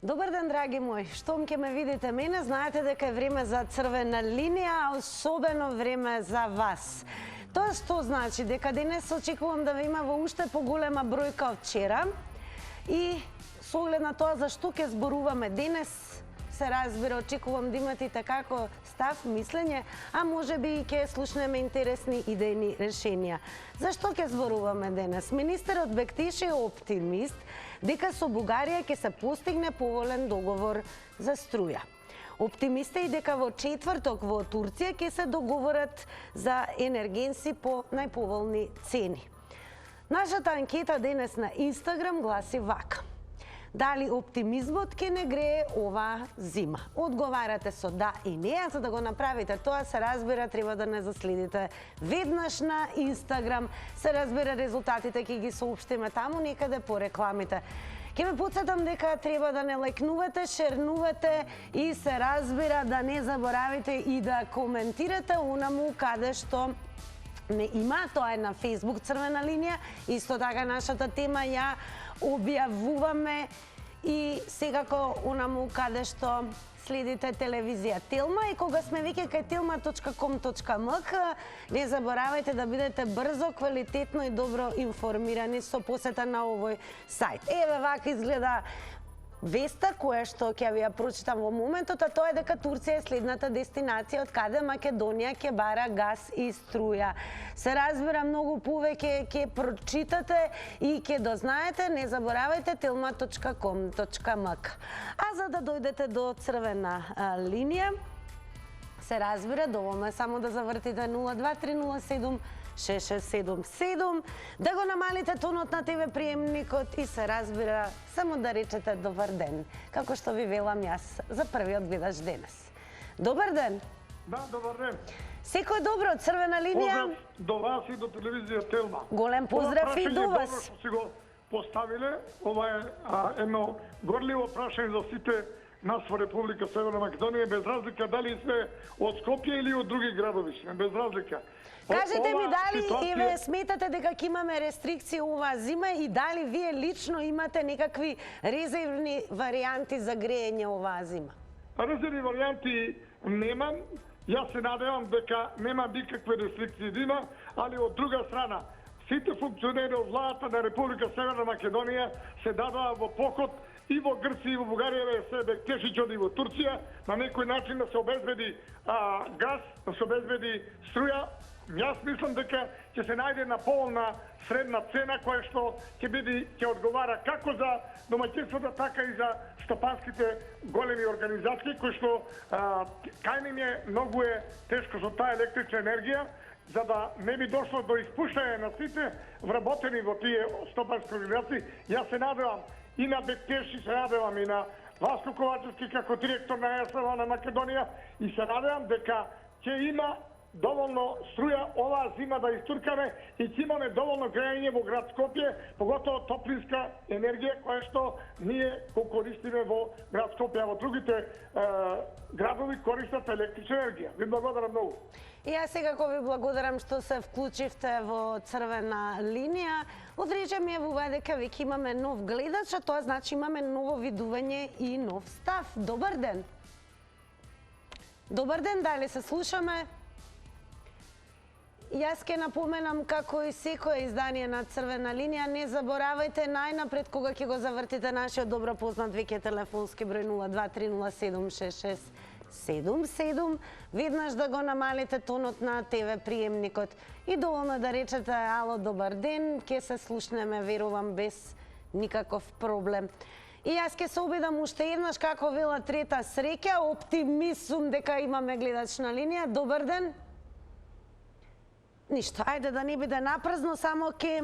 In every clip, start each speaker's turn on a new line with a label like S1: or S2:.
S1: Добар ден, драги мои. Штом ке ме видите мене, знаете дека е време за црвена линија, а особено време за вас. Тоа што значи дека денес очекувам да ви има во уште поголема бројка од вчера и со оглед на тоа за што ке зборуваме денес, се разбира, очекувам да имате како став, мислење, а може би и ке слушнеме интересни идејни решенија. Зашто ке зборуваме денес? Министерот Бектиши е оптимист дека со Бугарија ќе се постигне поволен договор за струја. Оптимист е и дека во четврток во Турција ќе се договорат за енергенси по најповолни цени. Нашата анкета денес на Инстаграм гласи вака: дали оптимизмот ќе не грее ова зима? Одговарате со да и не, а за да го направите тоа, се разбира, треба да не заследите веднаш на Инстаграм. Се разбира, резултатите ќе ги соопштиме таму некаде по рекламите. Ке ме подсетам дека треба да не лајкнувате, шернувате и се разбира да не заборавите и да коментирате онаму каде што не има. Тоа е на Facebook црвена линија. Исто така нашата тема ја објавуваме и секако онаму каде што следите телевизија Телма, и кога сме веќе кај telma.com.mk, не заборавајте да бидете брзо, квалитетно и добро информирани со посета на овој сајт. Еве вака изгледа веста која што ќе ви ја прочитам во моментот, а тоа е дека Турција е следната дестинација од каде Македонија ќе бара газ и струја. Се разбира, многу повеќе ќе прочитате и ќе дознаете, не заборавајте telma.com.mk. А за да дојдете до црвена линија, се разбира, доволно е само да завртите 02307 6677, да го намалите тонот на ТВ приемникот и се разбира, само да речете добар ден, како што ви велам јас за првиот гледач денес. Добар ден!
S2: Да, добар ден!
S1: Секој добро, црвена линија.
S2: Поздрав до вас и до телевизија Телма.
S1: Голем поздрав и до вас.
S2: Добро што си го поставиле. Ова е едно горливо прашање за сите нас во Република Северна Македонија, без разлика дали сме од Скопје или од други градови сме, без разлика.
S1: Кажете ми дали и ве сметате дека ќе имаме рестрикции оваа зима и дали вие лично имате некакви резервни варијанти за грејење оваа зима?
S2: Резервни варијанти немам. Јас се надевам дека нема никакви рестрикции да има, али од друга страна, сите функционери од владата на Република Северна Македонија се дадоа во покот и во Грција и во Бугарија, се Бектешичот и во Турција, на некој начин да се обезбеди газ, да се обезбеди струја. Јас мислам дека ќе се најде на поволна средна цена која што ќе одговара како за домаќинствата, така и за стопанските големи организации кои што кај ним многу е тешко со таа електрична енергија, за да не би дошло до испуштање на сите вработени во тие стопански организации. Јас се надевам и на Бектеши, се надевам и на Васко Ковачевски како директор на ЕСВ на Македонија, и се надевам дека ќе има доволно струја оваа зима да истуркаме и ќе имаме доволно грејање во град Скопје, поготово топлинска енергија која што ние користиме во град Скопје, а во другите градови користат електрична енергија. Ви благодарам многу.
S1: И јас секако ви благодарам што се вклучивте во црвена линија. Одрече ми е во дека веќе имаме нов гледач, а тоа значи имаме ново видување и нов став. Добар ден! Добар ден, дали се слушаме? Јас ке напоменам, како и секое издание на црвена линија, не заборавајте најнапред кога ќе го завртите нашиот добро познат веќе телефонски број 023076677, веднаш да го намалите тонот на ТВ приемникот и доволно да речете ало, добар ден, ќе се слушнеме, верувам, без никаков проблем. И јас ќе се обидам уште еднаш, како вела трета среќа, оптимист сум дека имаме гледач на линија. Добар ден! Ништо, ајде да не биде напразно, само ке...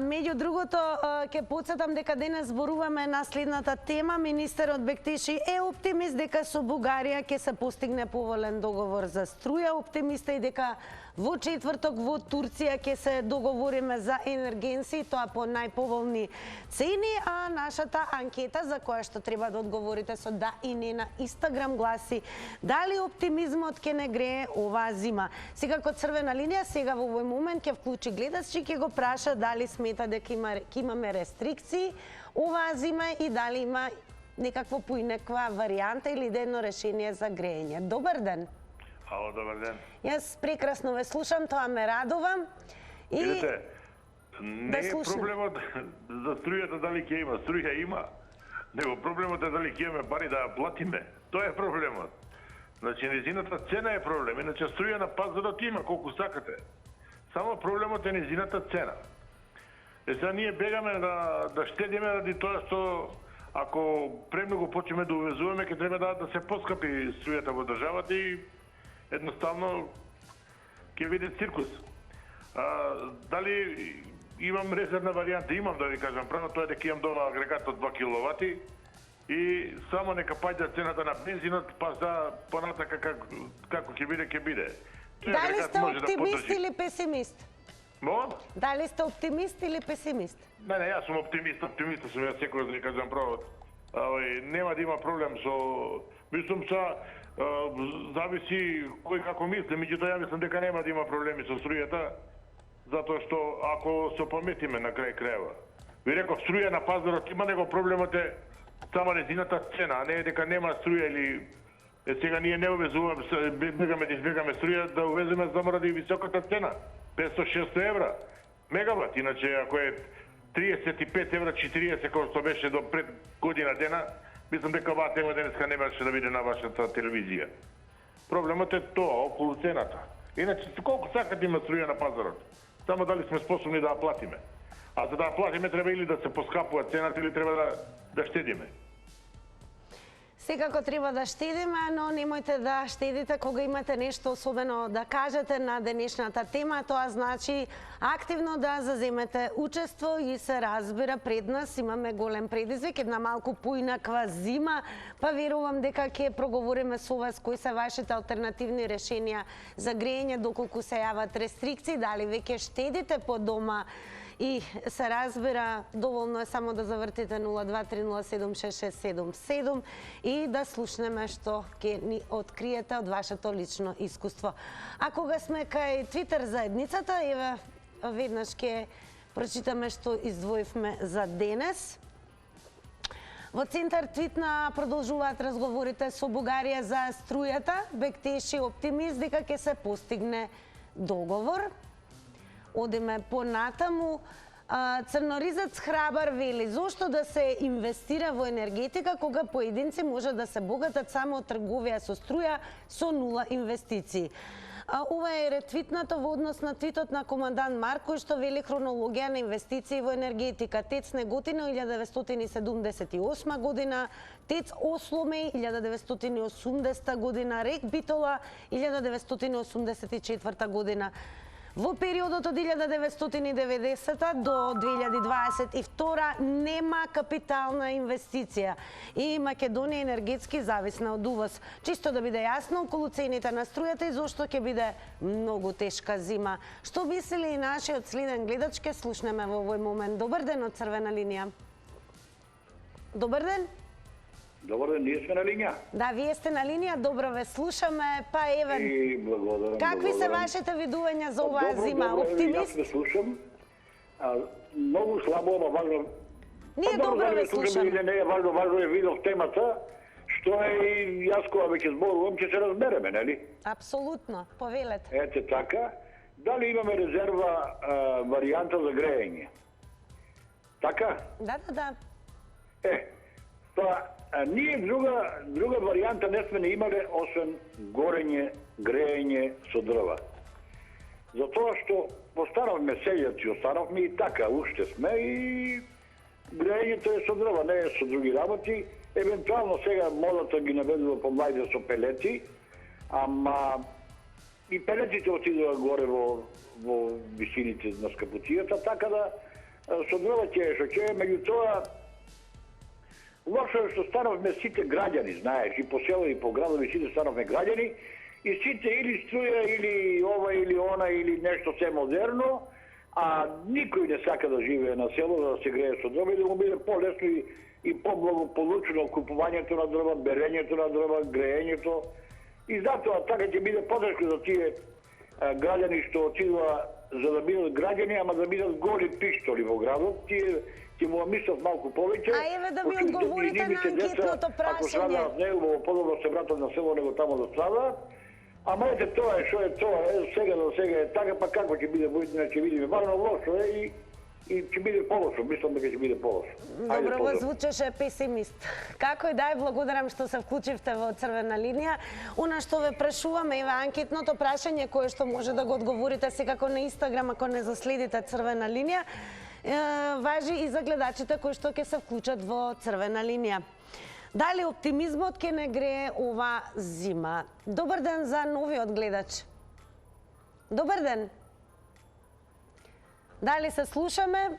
S1: Меѓу другото, ке подсетам дека денес зборуваме на следната тема. Министерот Бектиши е оптимист дека со Бугарија ќе се постигне поволен договор за струја. Оптимист е и дека Во четврток во Турција ќе се договориме за енергенси, тоа по најповолни цени, а нашата анкета за која што треба да одговорите со да и не на Инстаграм гласи: дали оптимизмот ќе не грее оваа зима? Секако црвена линија сега во овој момент ќе вклучи гледач и ќе го праша дали смета дека ќе имаме рестрикции оваа зима и дали има некакво поинаква варијанта или едно решение за грејење. Добар ден.
S3: Ало, добар ден.
S1: Јас прекрасно ве слушам, тоа ме радува. И
S3: видите, не е проблемот за струјата дали ќе има, струја има, него проблемот е дали ќе имаме пари да ја платиме. Тоа е проблемот. Значи, незината цена е проблем, иначе струја на пазарот има колку сакате. Само проблемот е незината цена. Сега ние бегаме да штедиме ради тоа што ако премногу почнеме да увезуваме, ќе треба да се поскапи струјата во државата и едноставно ќе биде циркус. Дали имам резервна варијанта? Имам, да ви кажам. Прво тоа е дека имам дома агрегат од 2 киловати и само нека паѓа цената на бензинот, па за понатака како ќе биде, ќе биде.
S1: Дали сте оптимист или песимист?
S3: Мо?
S1: Дали сте оптимист или песимист?
S3: Не, јас сум оптимист сум, јас секој да ви кажам право. Нема да има проблем со... Мислам зависи кој како мисли, меѓутоа ја мислам дека нема да има проблеми со струјата, затоа што ако се пометиме на крај крајва. Ви реков, струја на пазарот има, него проблемот е само незината цена, а не е дека нема струја или сега ние не увезуваме, бегаме да избегаме струја, да увеземе заради високата цена, 500-600 евра мегават, иначе ако е 35 евра, 40 како што беше до пред година дена, мислам дека оваа тема денеска не беше да биде на вашата телевизија. Проблемот е тоа, околу цената. Иначе, колку сакате има струја на пазарот, само дали сме способни да ја платиме. А за да ја платиме треба или да се поскапува цената, или треба да штедиме.
S1: Секако треба да штедиме, но немојте да штедите кога имате нешто особено да кажете на денешната тема. Тоа значи активно да заземете учество и се разбира пред нас имаме голем предизвик, една малку поинаква зима, па верувам дека ќе проговориме со вас кои се вашите алтернативни решенија за грејење, доколку се јават рестрикции, дали веќе штедите по дома. И се разбира, доволно е само да завртите 0230766777 и да слушнеме што ќе ни откриете од вашето лично искуство. А кога сме кај Твитер заедницата, еве веднаш ќе прочитаме што издвоивме за денес. Во центар Твитна продолжуваат разговорите со Бугарија за струјата. Бектеши оптимист дека ќе се постигне договор. Одиме понатаму. Црноризец Храбар вели: зошто да се инвестира во енергетика кога поединци може да се богатат само од трговија со струја со нула инвестиции? Ова е ретвитнато во однос на твитот на командант Марко, што вели хронологија на инвестиции во енергетика. ТЕЦ Неготино 1978 година, ТЕЦ Осломеј 1980 година, РЕК Битола 1984 година. Во периодот од 1990 до 2022 нема капитална инвестиција и Македонија енергетски зависна од увоз. Чисто да биде јасно околу цените на струјата и зошто ќе биде многу тешка зима. Што мисли и нашиот следен гледач, ке слушнеме во овој момент. Добар ден од црвена линија. Добар ден.
S4: Добар ден, ние сме на линија.
S1: Да, вие сте на линија, добро ве слушаме. Па еве,
S4: благодарам.
S1: какви се вашите видувања за оваа зима? Оптимист?
S4: Јас ве слушам. Многу слабо, ама важно.
S1: Ние добро ве слушаме.
S4: Или не е важно, важно е видов темата, што е и јас кога веќе зборувам, ќе се разбереме, нели?
S1: Апсолутно, повелете.
S4: Ете така. Дали имаме резерва варијанта за грејење? Така?
S1: Да.
S4: Па, ние друга варијанта не сме не имале, освен горење, грејење со дрва. Затоа што постанавме селјаци, останавме и така, уште сме и грејењето е со дрва, не е со други работи. Евентуално сега модата ги наведува помладите со пелети, ама и пелетите отидува горе во висините на скапуцијата, така да со дрва ќе е што ќе е, меѓутоа лошо е што станавме сите граѓани, знаеш, и по село и по градови сите станавме граѓани и сите или струја, или ова, или она, или нешто се модерно, а никој не сака да живее на село, да се грее со дрва и да му биде по-лесно и по-благополучно купувањето на дрва, берењето на дрва, греењето. И затоа така ќе биде потешко за тие граѓани што отидува за да бидат граѓани, ама да бидат голи пиштоли во градот. Тие ќе му мислат малку повеќе.
S1: А еве да ми одговорите на анкетното прашање.
S4: Ако страдаат него, подобро се вратат на село него тамо да страдаат. Ама ете тоа е, што е тоа, сега до сега е така, па како ќе биде војдина, ќе видиме. Барно лошо е и ќе биде полошо, мислам дека ќе биде полошо.
S1: Добро го звучеше песимист. Како и да е, благодарам што се вклучивте во Црвена линија. Она што ве прашуваме, еве анкетното прашање кое што може да го одговорите секако на Инстаграм ако не заследите Црвена линија, важи и за гледачите кои што ќе се вклучат во Црвена линија. Дали оптимизмот ќе не грее ова зима? Добар ден за новиот гледач. Добар ден. Дали се слушаме?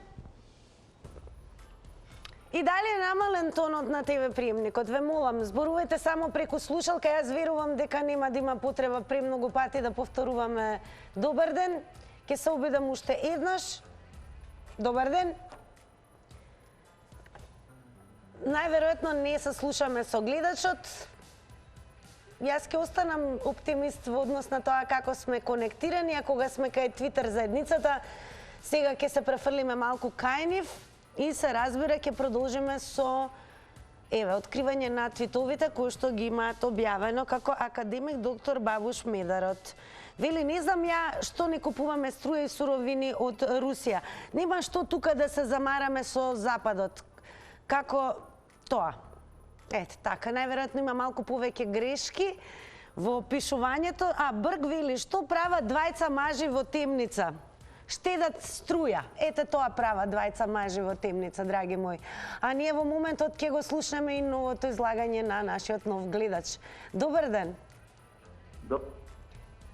S1: И дали е намален тонот на ТВ приемникот? Ве молам, зборувате само преку слушалка, јас верувам дека нема да има потреба премногу пати да повторуваме добар ден. Ќе се обидам уште еднаш. Добар ден. Најверојатно не се слушаме со гледачот. Јас ќе останам оптимист во однос на тоа како сме конектирани, а кога сме кај Твитер заедницата, сега ќе се префрлиме малку кај нив и се разбира ќе продолжиме со откривање на твитовите кои што ги имаат објавено како академик доктор Бабуш Медарот. Вели, не знам ја што не купуваме струја и суровини од Русија. Нема што тука да се замараме со Западот. Како тоа? Ете, така, најверојатно има малку повеќе грешки во опишувањето. А Брг вели, што прават двајца мажи во темница? Штедат струја. Ете тоа прават двајца мажи во темница, драги мои. А ние во моментот ќе го слушнеме и новото излагање на нашиот нов гледач. Добар ден.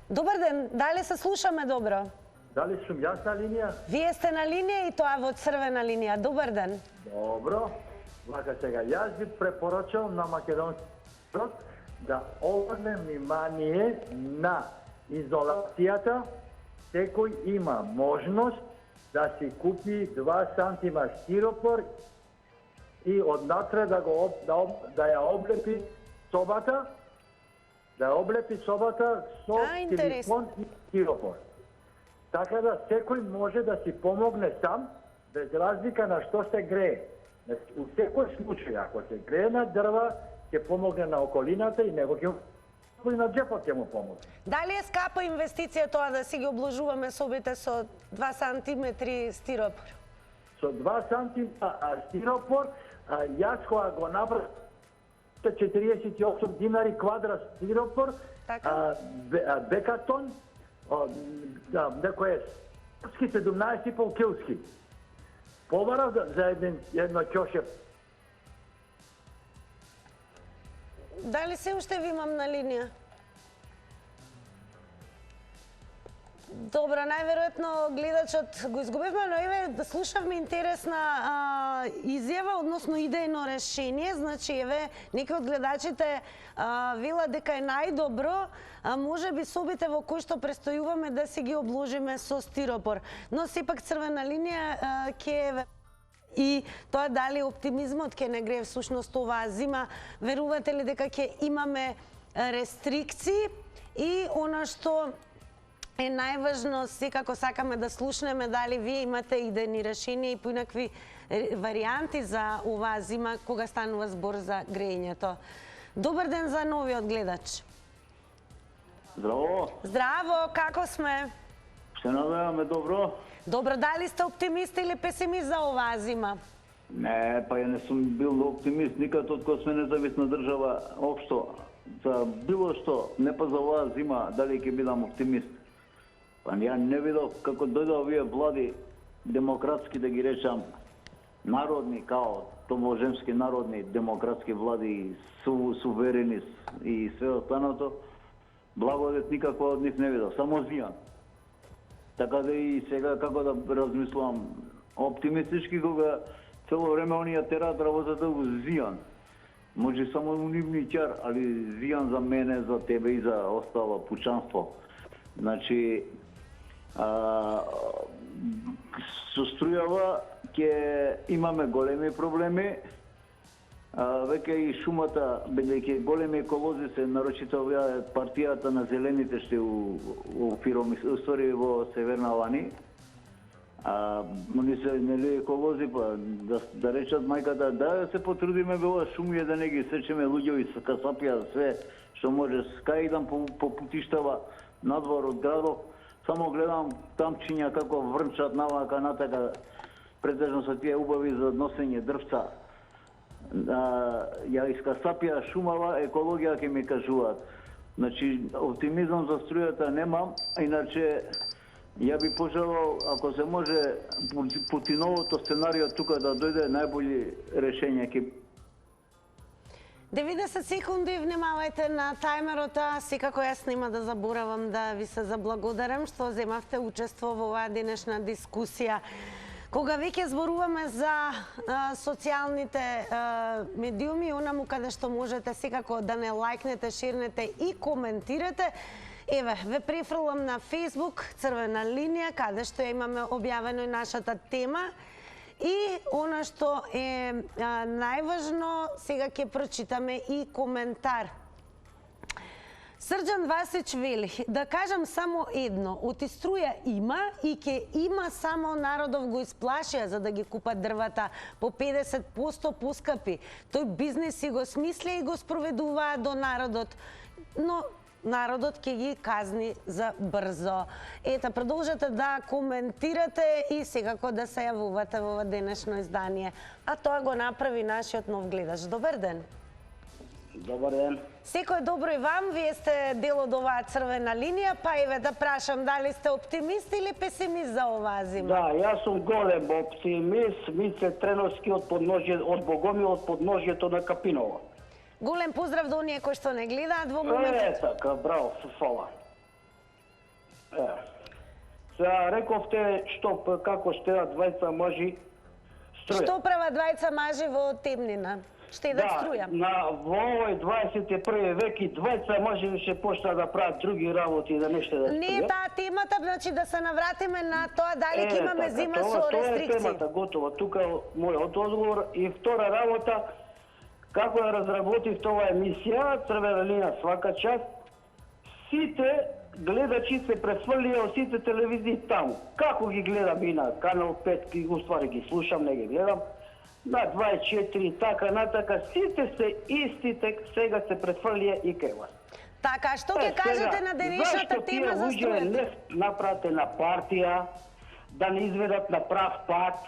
S1: Добар ден, дали се слушаме добро?
S5: Дали сум јас на линија?
S1: Вие сте на линија и тоа во Црвена линија. Добар ден.
S5: Добро. Вака сега, јас би препорачал на македонскиот да обрне внимание на изолацијата. Секој има можност да си купи 2 сантима стиропор и однатре да ја облепи собата, со телефон и стиропор. Така да секој може да си помогне сам, без разлика на што се грее. У секој случај, ако се грее на дрва, ќе помогне на околината и него ќе и на джепот ќе му помогне.
S1: Дали е скапа инвестиција тоа да си ги обложуваме собите со 2 сантиметри стиропор?
S5: Со 2 сантима стиропор, јас кога го направив 48 динари квадрат стиропор, Бекатон, некој е 17,5 килски. Побара за едно ќоше.
S1: Дали се уште ви имам на линија? Добро, најверојатно гледачот го изгубивме, но еве да слушавме интересна изјава, односно идејно решение. Значи, еве, некои од гледачите вела дека е најдобро, можеби собите во кои што престојуваме да си ги обложиме со стиропор. Но сепак Црвена линија ќе и тоа дали оптимизмот ќе не грее всушност оваа зима. Верувате ли дека ќе имаме рестрикции и она што е најважно, секако сакаме да слушнеме дали вие имате идејни решенија и поинакви варијанти за оваа зима кога станува збор за грејењето. Добар ден за новиот гледач.
S6: Здраво.
S1: Здраво, како сме?
S6: Се надеваме добро.
S1: Добро, дали сте оптимист или песимист за оваа зима?
S6: Не, па ја не сум бил оптимист никад од кога сме независна држава општо. За било што, не па за оваа зима, дали ќе бидам оптимист. Па ја не видов како дојде овие влади демократски, да ги речам, народни, као томожемски народни демократски влади, суверени и све останато, благодет никаква од нив не видов, само зијан. Така да и сега како да размислувам оптимистички кога цело време оние тераат работата во зијан. Може само унимничар, али вијан за мене, за тебе и за остало пучанство. Значи, со струјава ќе имаме големи проблеми. Веќе и шумата, бидејќи големи еколози се, нарочито партијата на зелените ще у Фиромисори во Северна Лани. Они се нели еколози, па да речат мајката, да се потрудиме во ова шумија да не ги сечеме луѓе и касапија све што може. Кај идам по путиштава надвор од градот, само гледам тамчиња како врнчат навака натака, претежно со тие убави за носење дрвца. Ја искасапија шумава, екологија ќе ми кажуваат. Значи, оптимизам за струјата немам, иначе ја би пожелал, ако се може, Путиновото сценарио тука да дојде најбољи решења.
S1: 90 секунди, внимавајте на тајмерот, секако јас нема да заборавам да ви се заблагодарам што земавте учество во оваа денешна дискусија. Кога веќе зборуваме за социјалните медиуми, онаму каде што можете секако да не лајкнете, ширнете и коментирате, еве, ве префрлам на Facebook, Црвена линија, каде што имаме објавено и нашата тема. И она што е најважно, сега ќе прочитаме и коментар. Срđan Васич вели, да кажам само едно, оти струја има и ќе има, само народов го исплашија за да ги купат дрвата по 50% поскапи. Тој бизнес си го смислија и го спроведуваа до народот, но народот ќе ги казни за брзо. Ета, продолжете да коментирате и секако да се јавувате во ова денешно издание. А тоа го направи нашиот нов гледач. Добар ден!
S7: Добар ден.
S1: Секој добро и вам, вие сте дел од оваа црвена линија, па еве да прашам дали сте оптимист или песимист за оваа зима?
S7: Да, јас сум голем оптимист, Мице Треновски од Богомил, од подножјето на Капиново.
S1: Голем поздрав до оние кои што не гледаат во моментот.
S7: Така, браво, фала. Сега рековте како штедат двајца мажи струја.
S1: Што прават двајца мажи во темнина? Штедат струја.
S7: Во овој 21 век и двајца мажи ще почнат да прават други работи, да не штедат струја.
S1: Не е таа темата, значи да се навратиме на тоа дали ќе имаме зима со рестрикции.
S7: Тоа е темата, готово. Тука мојот одговор. И втора работа, како ја разработив тоа емисија, Црвена линија свака час, сите гледачи се префрлија од сите телевизии таму. Како ги гледам и на Канал 5, уствари ги слушам, не ги гледам, на 24, така натака, сите се истите, сега се префрлија и кај вас.
S1: Така, што ќе кажете на денешната тема за струјата?
S7: Зашто тие луѓе не направите на партија, да не изведат на прав пат,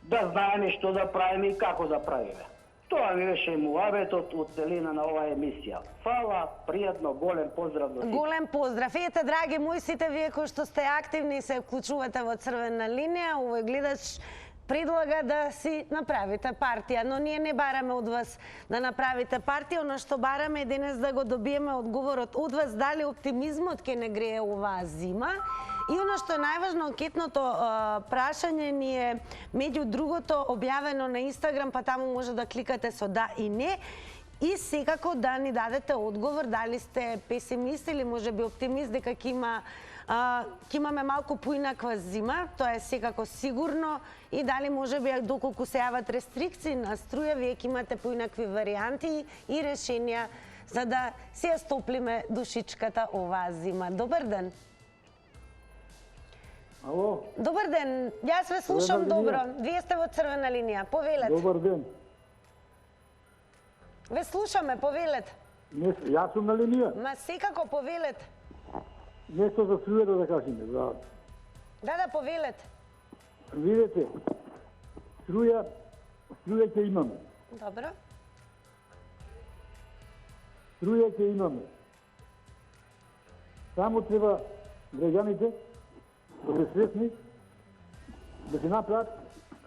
S7: да знаеме што да правиме и како да правиме? Тоа ми беше муабетот од целина на оваа емисија. Фала, пријатно, голем поздрав до сите.
S1: Голем поздрав. Ете, драги мои, сите вие кои што сте активни и се вклучувате во Црвена линија, овој гледач предлага да си направите партија, но ние не бараме од вас да направите партија, оно што бараме е денес да го добиеме одговорот од вас дали оптимизмот ќе не грее оваа зима. И оно што е најважно, анкетното прашање ни е меѓу другото објавено на Инстаграм, па таму може да кликате со да и не. И секако да ни дадете одговор дали сте песимист или можеби оптимист дека ќе имаме малку поинаква зима, тоа е секако сигурно, и дали можеби доколку се јават рестрикции на струја, вие ќе имате поинакви варијанти и решенија за да се ја стоплиме душичката оваа зима. Добар ден!
S5: Ало?
S1: Добар ден, јас ве слушам добро. Вие сте во Црвена линија, повелете.
S5: Добар ден.
S1: Ве слушаме, повелете.
S5: Јас сум на линија.
S1: Ма секако повелете.
S5: Нешто за струјата да кажеме.
S1: Да, повелете.
S5: Видете, струја ќе имаме.
S1: Добро.
S5: Струја ќе имаме. Само треба граѓаните да се свесни, да се направат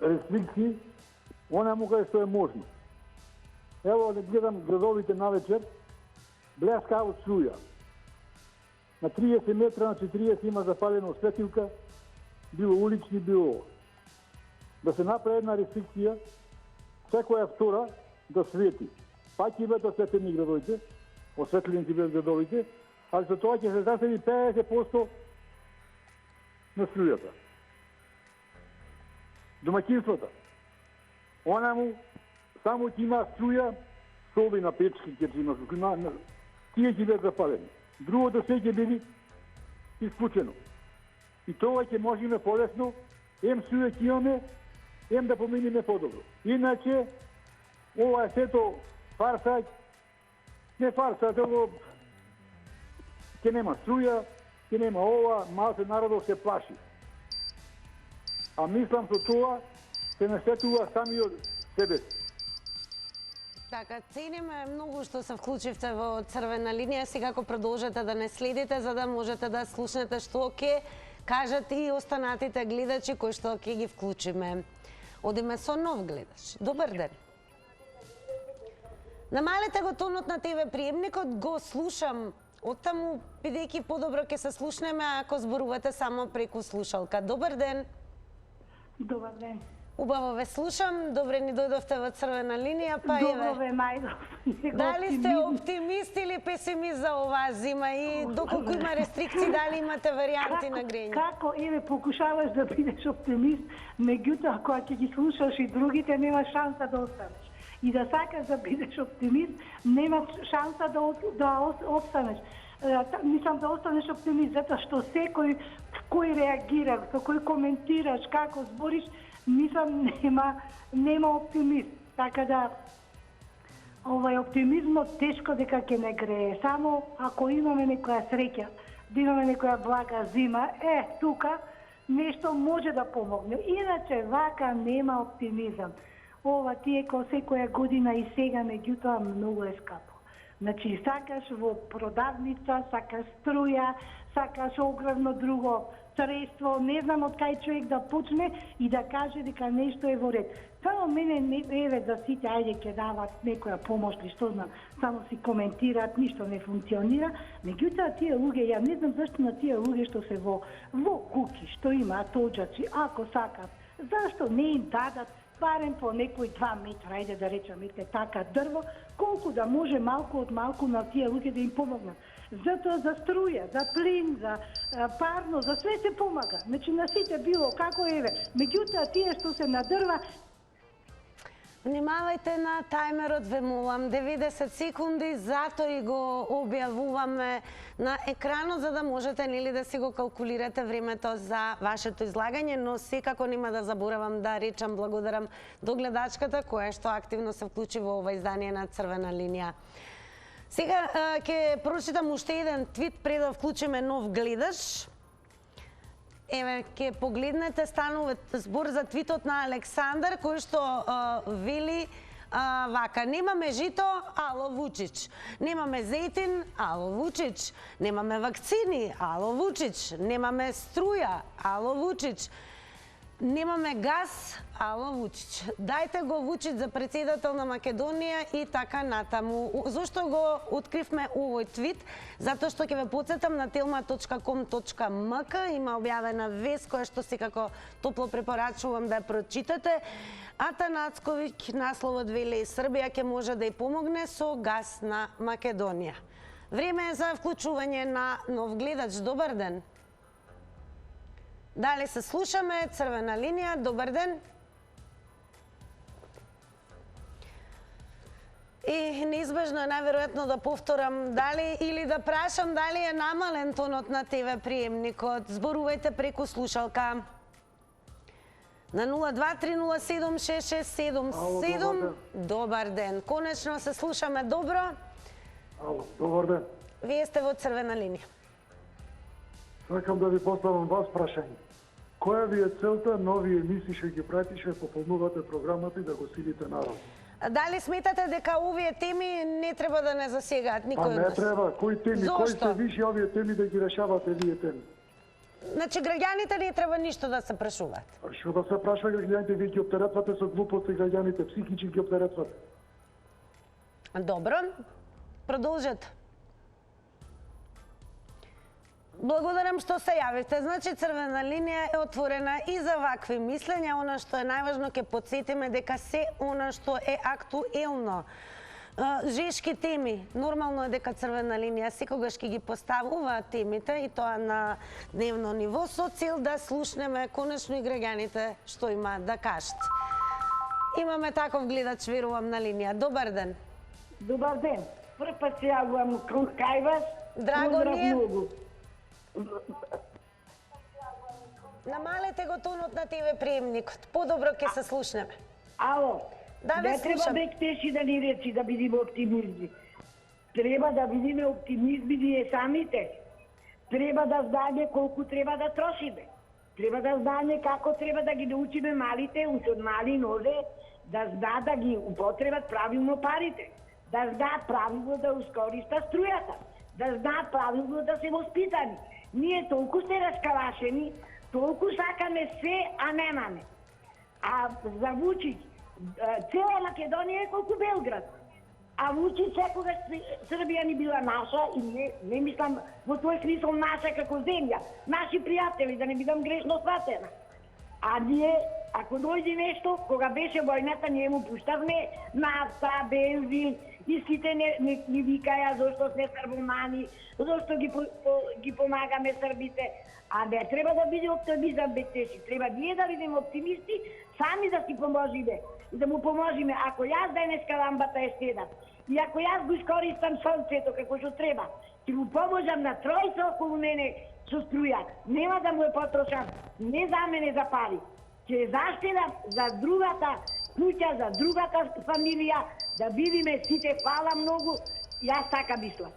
S5: рестрикции онаму каде што е можно. Ево да гледам градовите навечер, блеска од струја. На 30 метра, на 40 има запалено светилка, било улични, било. Да се направи една рестрикција, секоја втора да свети. пак ќе бидат осветлени градовите, осветлени ќе бидат градовите, ali за тоа ќе се заседи 50% на струјата. Домаќинствата. Она му само ќе има струја, соби на печки ќе има, тие ќе бидат запалени. Другото се ќе биде исклучено. И тоа ќе можеме полесно, ем струја ќе имаме, ем да поминиме подобро. Иначе, ова е сето фарса, не фарса, тоа ќе нема струја, ќе нема ова, малце народот се плаши. А мислам со тоа се насетува самиот себе.
S1: Така, цениме многу што се вклучивте во Црвена линија, секако продолжете да не следите за да можете да слушнете што ќе кажат и останатите гледачи кои што ќе ги вклучиме. Одиме со нов гледач. Добар ден. Намалете го тонот на ТВ приемникот, го слушам оттаму, бидејќи подобро ќе се слушнеме ако зборувате само преку слушалка. Добар ден.
S8: Добар ден.
S1: Убаво ве слушам, добре ни дојдовте во Црвена линија, па
S8: Добро ве мајдов.
S1: Дали сте оптимист или песимист за оваа зима и доколку има рестрикции, дали имате варијанти на грење?
S8: Како, покушаваш да бидеш оптимист, меѓутоа кога ќе ги слушаш и другите, нема шанса да останеш. И да сакаш да бидеш оптимист, нема шанса да останеш. Мислам да останеш оптимист, затоа што секој кој реагира, со кој коментираш, како збориш, мислам нема оптимист. Така да оптимизмот тешко дека ќе не грее. Само ако имаме некоја среќа, да имаме некоја блага зима, тука нешто може да помогне. Иначе вака нема оптимизам. Ова тие кој секоја година и сега, меѓутоа многу е скапо. Значи, сакаш во продавница, сакаш струја, сакаш огромно друго средство, не знам од кај човек да почне и да каже дека нешто е во ред. Само мене, еве за сите, ајде ќе дават некоја помош, ли што знам, само си коментираат, ништо не функционира. Меѓутоа тие луѓе, ја не знам зашто на тие луѓе што се во куки, што имаат оџаци, ако сакат, зашто не им дадат барем по некој 2 метра, ајде да речеме така дрво, колку да може малку од малку на тие луѓе да им помогнат. Затоа за струја, за плин, за парно, за све се помага. Значи на сите било како еве. Меѓутоа тие што се на дрва.
S1: Внимавајте на тајмерот, ве молам, 90 секунди, затоа и го објавуваме на екранот за да можете нели да си го калкулирате времето за вашето излагање, но секако нема да заборавам да речам благодарам до гледачката која што активно се вклучи во ова издание на Црвена линија. Сега ќе прочитам уште еден твит пред да вклучиме нов гледач. Еве, ќе погледнете, станува збор за твитот на Александар, кој што вели вака: немаме жито, ало Вучич. Немаме зејтин, ало Вучич. Немаме вакцини, ало Вучич. Немаме струја, ало Вучич. Немаме газ, ало Вучич. Дајте го Вучич за председател на Македонија и така натаму. Зошто го откривме овој твит? Затоа што ќе ве потсетам на telma.com.mk, има објавена вест која што секако топло препорачувам да ја прочитате. Ата Нацковиќ, насловот вели: Србија ќе може да ја помогне со газ на Македонија. Време е за вклучување на нов гледач. Добар ден. Дали се слушаме? Црвена линија, добар ден. И неизбежно е најверојатно да повторам дали или да прашам дали е намален тонот на ТВ приемникот. Зборувајте преку слушалка. На 023076677. Добар ден. Конечно се слушаме добро.
S2: Ало, добар ден.
S1: Вие сте во Црвена линија.
S2: Сакам да ви поставам вас прашање. Која ви е целта нови емисии што ги пратише, пополнувате програмата и да го силите народ?
S1: Дали сметате дека овие теми не треба да не засегаат никој од нас?
S2: Не треба. Кои теми?
S1: Зошто?
S2: Кои се виши овие теми да ги решавате вие теми?
S1: Значи граѓаните не треба ништо да се прашуваат.
S2: Што да се праша граѓаните, вие ги оптеретвате со глупости граѓаните, психички ги оптеретвате.
S1: Добро, продолжете. Благодарам што се јавивте. Значи Црвена линија е отворена и за вакви мислења. Она што е најважно, ќе потсетиме дека се она што е актуелно Жешки теми, нормално е дека Црвена линија секогаш ќе ги поставува темите и тоа на дневно ниво со цел да слушнеме конечно и граѓаните што има да кажат. Имаме таков гледач, верувам, на линија. Добар ден.
S9: Добар ден. Прв пат се јавувам кај вас.
S1: Драго
S9: Поздрав
S1: ми е.
S9: многу.
S1: Намалете го тонот на ТВ приемникот. Подобро ќе се слушнеме.
S9: Ало.
S1: Да, ве
S9: Не треба
S1: слушам.
S9: бектеши да ни речи да бидиме оптимизми. Треба да бидиме оптимизми ние самите. Треба да знаеме колку треба да трошиме. Треба да знаеме како треба да ги научиме малите, уште од мали нозе, да знаат да ги употребат правилно парите, да знаат правилно да ускориста струјата, да знаат правилно да се воспитани. Ние толку сте раскалашени, толку сакаме се, а немаме. А за Вучич, цела Македонија е колку Белград. А Вучич секогаш Србија ни била наша и не мислам во тој смисол наша како земја. Наши пријатели, да не бидам грешно сватена. А ние, ако дојде нешто, кога беше војната, ние му пуштавме нафта, бензин, и сите ни викаја зашто сме србомани, зашто ги помагаме србите. А не треба да биде оптимизам бетеши, треба ние да бидеме оптимисти, сами да си поможиме и да му поможиме. Ако јас денеска ламбата е седам, и ако јас го искористам сонцето како што треба, ќе му поможам на тројца околу мене со струја, нема да му е потрошам, не за мене за пари. Ќе заштедам за другата куќа, за другата фамилија, да видиме сите. Фала многу, јас така мислам.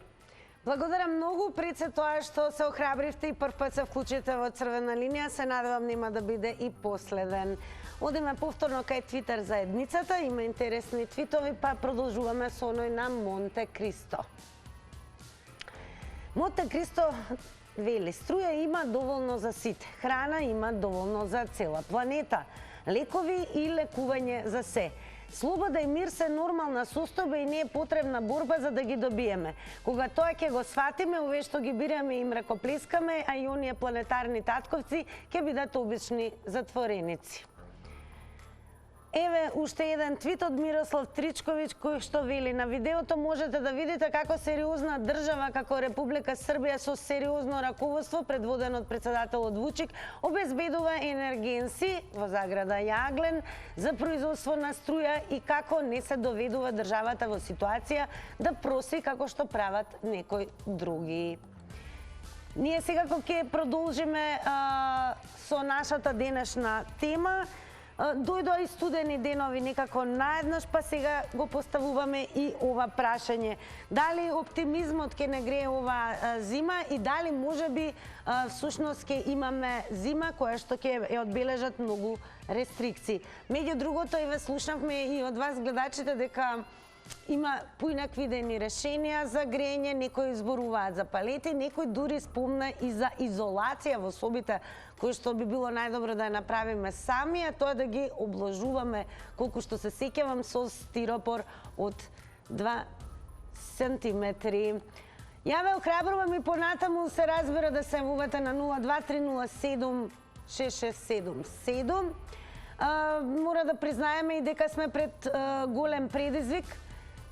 S1: Благодарам многу, пред се тоа што се охрабривте и прв пат се вклучите во Црвена линија, се надевам нема да биде и последен. Одиме повторно кај Твитер заедницата, има интересни твитови, па продолжуваме со оној на Монте Кристо. Монте Кристо вели, струја има доволно за сите, храна има доволно за цела планета, лекови и лекување за се. Слобода и мир се нормална состојба и не е потребна борба за да ги добиеме. Кога тоа ќе го сватиме, овие што ги бираме им ракоплескаме, а и оние планетарни татковци ќе бидат обични затвореници. Еве уште еден твит од Мирослав Тричковиќ кој што вели, на видеото можете да видите како сериозна држава како Република Србија со сериозно раководство предводено од председателот Вучик обезбедува енергенси во заграда Јаглен за производство на струја и како не се доведува државата во ситуација да проси како што прават некои други. Ние секако ќе продолжиме со нашата денешна тема. Дојдоа и студени денови некако наеднаш, па сега го поставуваме и ова прашање. Дали оптимизмот ќе не грее ова зима и дали можеби всушност ќе имаме зима која што ќе ја одбележат многу рестрикции. Меѓу другото, и ве слушнавме и од вас гледачите дека има поинакви идејни решенија за грење, некои зборуваат за палети, некои дури спомна и за изолација во собите, кој што би било најдобро да ја направиме сами, а тоа да ги обложуваме, колку што се сеќавам, со стиропор од 2 сантиметри. Ја ве охрабрувам и понатаму се разбира да се јавувате на 02307 6677. Мора да признаеме и дека сме пред голем предизвик,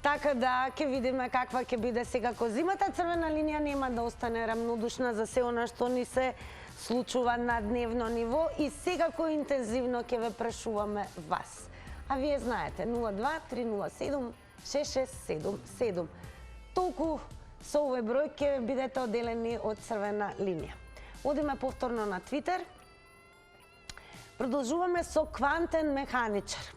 S1: така да ќе видиме каква ќе биде секако зимата. Црвена линија нема да остане рамнодушна за се она што ни се случува на дневно ниво и секако интензивно ќе ве прашуваме вас. А вие знаете, 02307 6677. Толку со овој број ќе бидете оделени од Црвена линија. Одиме повторно на Твитер. Продолжуваме со квантен механичар.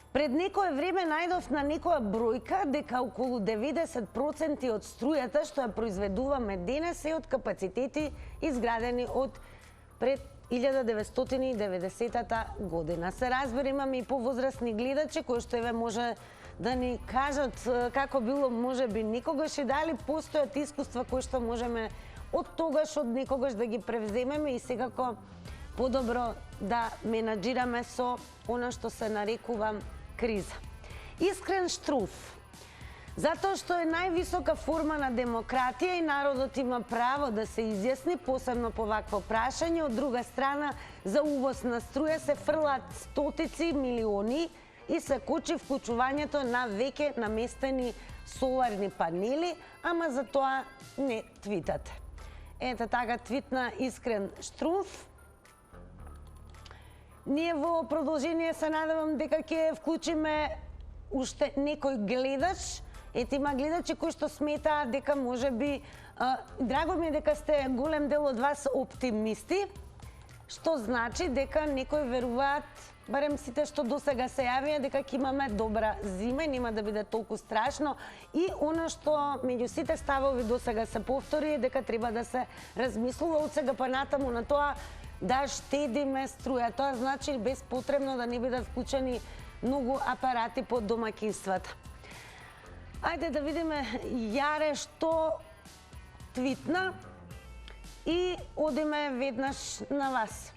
S1: Пред некое време најдов на некоја бројка дека околу 90% од струјата што ја произведуваме денес е од капацитети изградени од пред 1990 година. Се разбира, имаме и повозрастни гледачи кои што еве може да ни кажат како било можеби некогаш и дали постојат искуства кои што можеме од тогаш од некогаш да ги превземеме и секако подобро да менаџираме со она што се нарекува криза. Искрен Штруф. Затоа што е највисока форма на демократија и народот има право да се изјасни, посебно по вакво прашање. Од друга страна, за увоз на струја се фрлат стотици милиони и се кочи вклучувањето на веќе наместени соларни панели, ама за тоа не твитате. Ето така твитна Искрен Штрумф. Ние во продолжение се надевам дека ќе вклучиме уште некој гледач. Ете има гледачи кои што сметаат дека можеби драго ми е дека сте голем дел од вас оптимисти, што значи дека некои веруваат, барем сите што досега се јавија, дека ќе имаме добра зима и нема да биде толку страшно. И она што меѓу сите ставови досега се повтори е дека треба да се размислува од сега па натаму на тоа да штедиме струја. Тоа значи безпотребно да не бидат вклучени многу апарати по домаќинствата. Ајде да видиме Јаре што твитна и одиме веднаш на вас.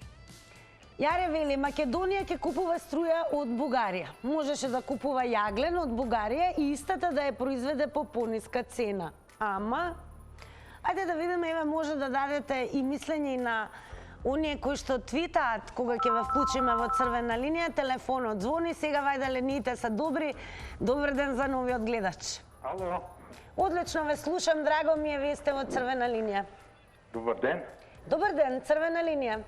S1: Јаре вели, Македонија ќе купува струја од Бугарија. Можеше да купува јаглен од Бугарија и истата да ја произведе по пониска цена. Ама, ајде да видиме, еве може да дадете и мислење на оние кои што твитаат кога ќе ве вклучиме во црвена линија. Телефонот звони, сега вајде линиите се добри. Добар ден за новиот гледач.
S3: Ало.
S1: Одлично ве слушам, драго ми е, вие сте во црвена линија.
S3: Добар ден.
S1: Добар ден, црвена линија.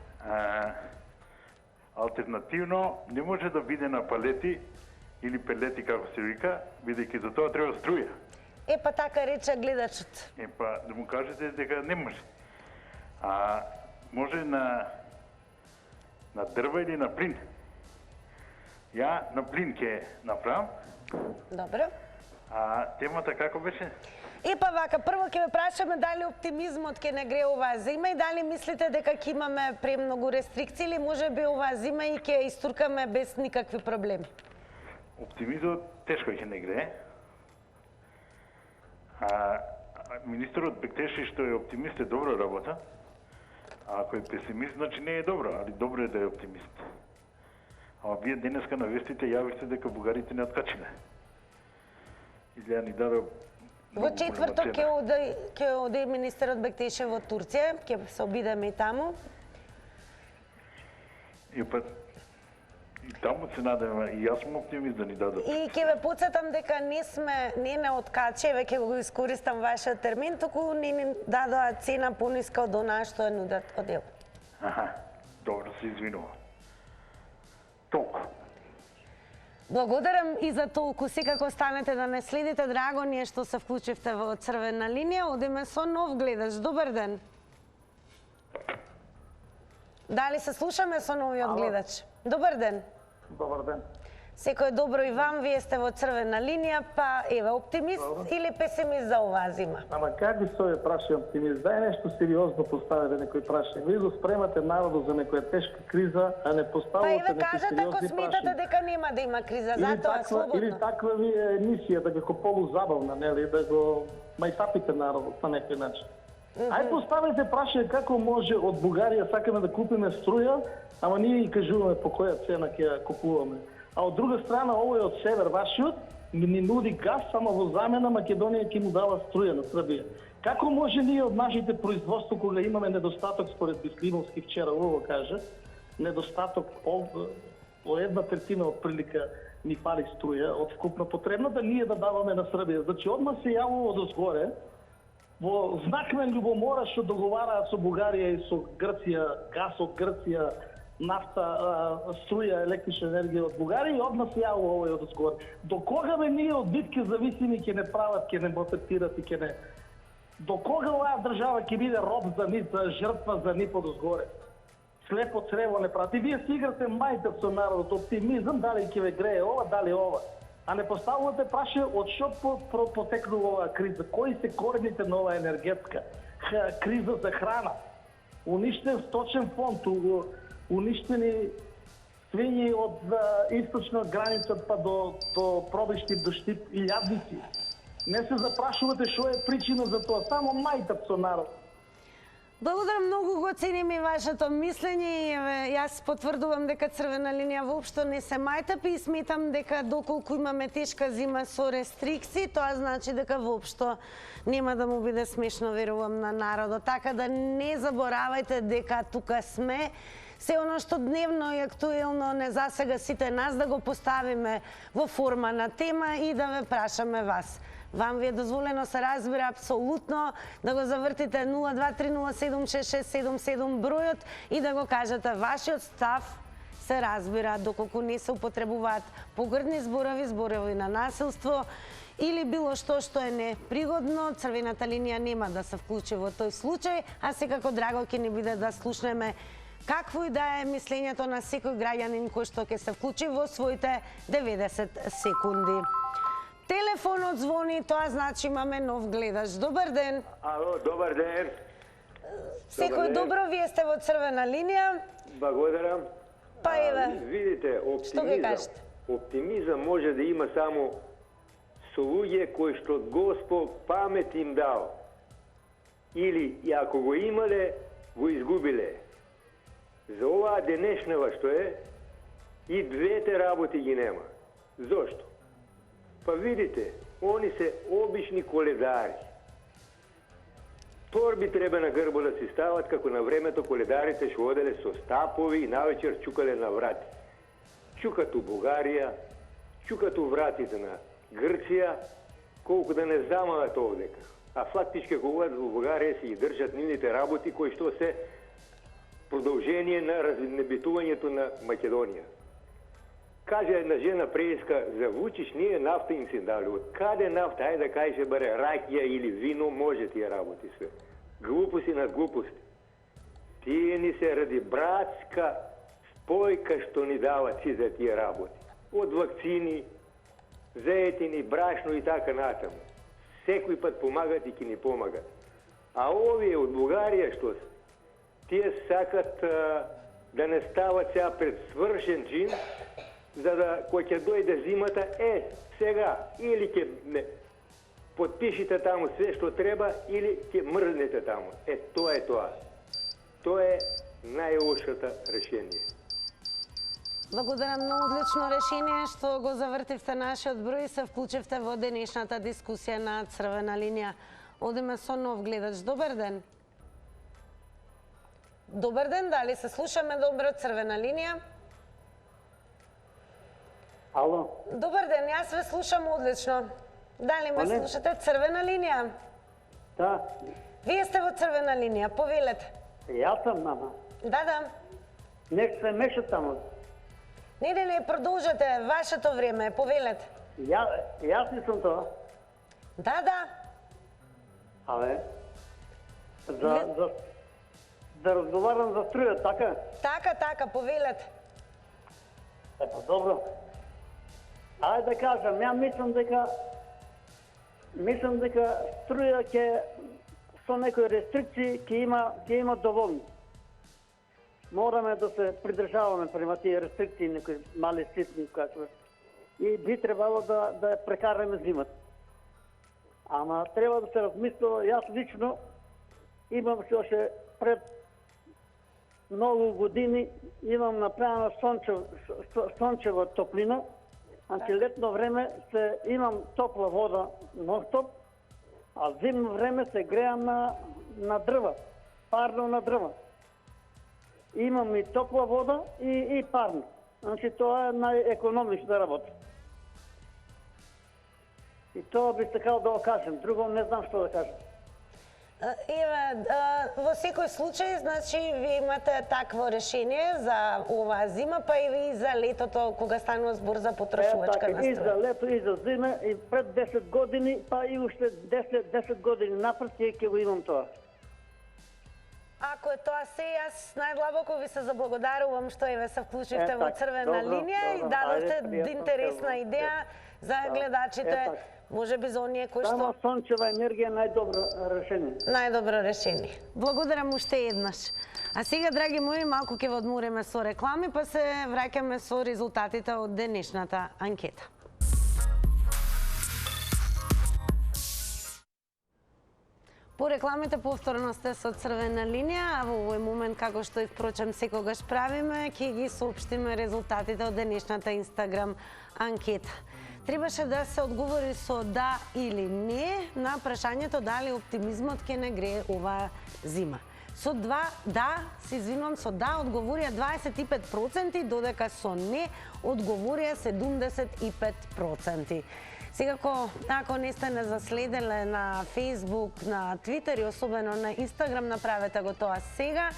S3: Алтернативно не може да биде на палети или пелети како се вика, бидејќи за тоа треба струја.
S1: Па така рече гледачот.
S3: Па да му кажете дека не може. Може на дрва или на плин. Ја на плин ќе направам.
S1: Добро.
S3: Темата како беше?
S1: Па вака, прво ќе ве прашаме дали оптимизмот ќе не грее оваа зима и дали мислите дека ќе имаме премногу рестрикции или може би оваа зима и ќе истуркаме без никакви проблеми?
S3: Оптимизмот тешко ќе не грее. Министерот Бектеши што е оптимист е добра работа. А ако е песимист, значи не е добро, али добро е да е оптимист. Вие денеска на вестите јавихте дека бугарите не откачиле. Изгледа ни даде
S1: во четврток ќе оди министерот Бектеше во Турција, ќе се обидеме и таму.
S3: И таму се надеваме, и јас сум оптимист да ни дадат.
S1: И ќе ве потсетам дека не откаче, ве ќе го искористам вашиот термин, туку не ни дадоа цена пониска од онаа што ја нудат од ЕУ.
S3: Добро, се извинувам. Толку.
S1: Благодарам и за толку. Секако станете да не следите. Драго ни е што се вклучивте во црвена линија. Одиме со нов гледач. Добар ден. Дали се слушаме со новиот гледач? Добар ден.
S5: Добар ден.
S1: Секој добро и вам, вие сте во црвена линија, па еве оптимист или песимист за оваа зима?
S5: Ама как би се прашај оптимист? Дај нешто сериозно поставете некој прашање. Вие го спремате народот за некоја тешка криза, а не поставувате некои сериозни прашања.
S1: Па еве кажете ако сметате дека нема да има криза, затоа слободно.
S5: Или таква ви е емисија, да го полузабавна, нели, да го мајтапите народот на некој начин. Ај поставете прашање како може од Бугарија сакаме да купиме струја, ама ние и кажуваме по која цена ќе ја купуваме. А од друга страна, овој од север, вашиот, ни нуди газ, само во замена Македонија ќе му дава струја на Србија. Како може ние од нашите производство, кога имаме недостаток, според Бислимовски вчера ово каже, недостаток во 1/3 од прилика ни фали струја од вкупна потребна, да ние да даваме на Србија. Значи, одма се јавува од озгоре, во знак на љубомора што договараат со Бугарија и со Грција, газ од Грција, нафта, струја, електрична енергија од Бугарија и одма се јавува овој од озгоре. До кога бе ние од битки зависими ќе не прават, ќе не ботетират и ќе не... До кога оваа држава ќе биде роб за нив, жртва за нив од озгоре? Слепо црево не прати. Вие си играте мајтер со народот, оптимизам, дали ќе ве грее ова, дали ова. А не поставувате прашање од што потекнува оваа криза, кои се корените на оваа енергетска криза за храна, уништен сточен фонд, уништени свињи од источна граница па до пробишти, до Штип и Јадници. Не се запрашувате што е причина за тоа, само мајтат со народ.
S1: Благодарам, многу го ценим и вашето мислење и јас потврдувам дека црвена линија воопшто не се мајтапи и сметам дека доколку имаме тешка зима со рестрикции, тоа значи дека воопшто нема да му биде смешно, верувам, на народот. Така да не заборавајте дека тука сме се оно што дневно и актуелно не засега сите нас да го поставиме во форма на тема и да ве прашаме вас. Вам ви е дозволено, се разбира, апсолутно да го завртите 023076677 бројот и да го кажете вашиот став. Се разбира, доколку не се употребуваат погрдни зборови, зборови на насилство или било што е непригодно, црвената линија нема да се вклучи во тој случај, а секако драго ќе ни биде да слушнеме какво и да е мислењето на секој граѓанин кој што ќе се вклучи во своите 90 секунди. Телефонот звони, тоа значи имаме нов гледач. Добар ден.
S10: Ало, добар ден.
S1: Секој добро, вие сте во црвена линија.
S10: Благодарам.
S1: Па еве.
S10: Видите, оптимизам може да има само со луѓе кои што Господ памет им дал. Или, и ако го имале, го изгубиле. За оваа денешнава што е, и двете работи ги нема. Зошто? Па видите, они се обични коледари. Торби треба на грбо да си стават, како на времето коледарите што оделе со стапови и навечер чукале на врати. Чукат у Бугарија, чукат у вратите на Грција, колку да не замалат овдека. А фактички кога во Бугарија си ги држат нивните работи кои што се продолжение на разнебитувањето на Македонија. Каже една жена преска за Вучич, ние нафта им си дали. Од каде нафта? Ајде да каже баре ракија или вино, може тие работи све. Глупости над глупости. Тие ни се ради братска спојка што ни дават си за тие работи. Од вакцини, зејтини, брашно и така натаму. Секој пат помагат и ки ни помагат. А овие од Бугарија што се? Тие сакат да не стават сега пред свршен чин, за да кој ќе дојде зимата, сега или ќе подпишите таму све што треба, или ќе мрзнете таму. Тоа е тоа. Тоа е најлошото решение.
S1: Благодарам на одлично решение што го завртивте нашиот број и се вклучивте во денешната дискусија на црвена линија. Одиме со нов гледач. Добар ден. Добар ден, дали се слушаме добро црвена линија?
S7: Ало?
S1: Добар ден, јас ве слушам одлично. Дали ме слушате? Црвена линија?
S7: Да.
S1: Вие сте во црвена линија, повелете.
S7: Јас сум, мама.
S1: Да.
S7: Нека се меша таму.
S1: Не, продолжете, вашето време, повелете.
S7: Јас не сум тоа.
S1: Да.
S7: Абе, да разговарам за струја, така?
S1: Така, повелете.
S7: Добро. Ајде да кажам, ја мислам дека струја ќе со некои рестрикции ќе има доволно. Мораме да се придржаваме према тие рестрикции, некои мали ситни, и би требало да прекараме зимата. Ама треба да се размислува, јас лично имам още пред многу години имам направена сончева топлина. Значи летно време имам топла вода нон-стоп, а зимно време се греам на дрва, парно на дрва. Имам и топла вода и парно. Значи тоа е најекономична работа. И тоа би сакал да го кажем, друго не знам што да кажем.
S1: Еве, во секој случај, значи, ви имате такво решение за оваа зима, па и за летото, кога станува збор за потрошувачка на струја.
S7: И за лето, и за зима, и пред 10 години, па и уште 10 години напред ќе го имам тоа.
S1: Ако е тоа се, јас најдлабоко ви се заблагодарувам што еве се вклучивте во црвена линија и дадовте интересна идеја за гледачите. Може би за оние кои што...
S7: Само сончева енергија најдобро решение.
S1: Најдобро решение. Благодарам уште еднаш. А сега, драги мои, малку ќе ве одмориме со реклами, па се враќаме со резултатите од денешната анкета. По рекламите повторно сте со црвена линија, а во овој момент, како што и впрочем секогаш правиме, ќе ги соопштиме резултатите од денешната Инстаграм анкета. Требаше да се одговори со да или не на прашањето дали оптимизмот ќе не грее оваа зима. Со се извинувам, со да одговорија 25%, додека со не одговорија 75%. Секако, ако не сте не заследеле на Facebook, на Twitter и особено на Instagram, направете го тоа сега.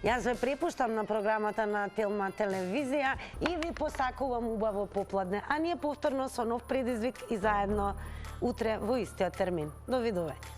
S1: Јас ве препуштам на програмата на Телма телевизија и ви посакувам убаво попладне, а ние повторно со нов предизвик и заедно утре во истиот термин. Довидување.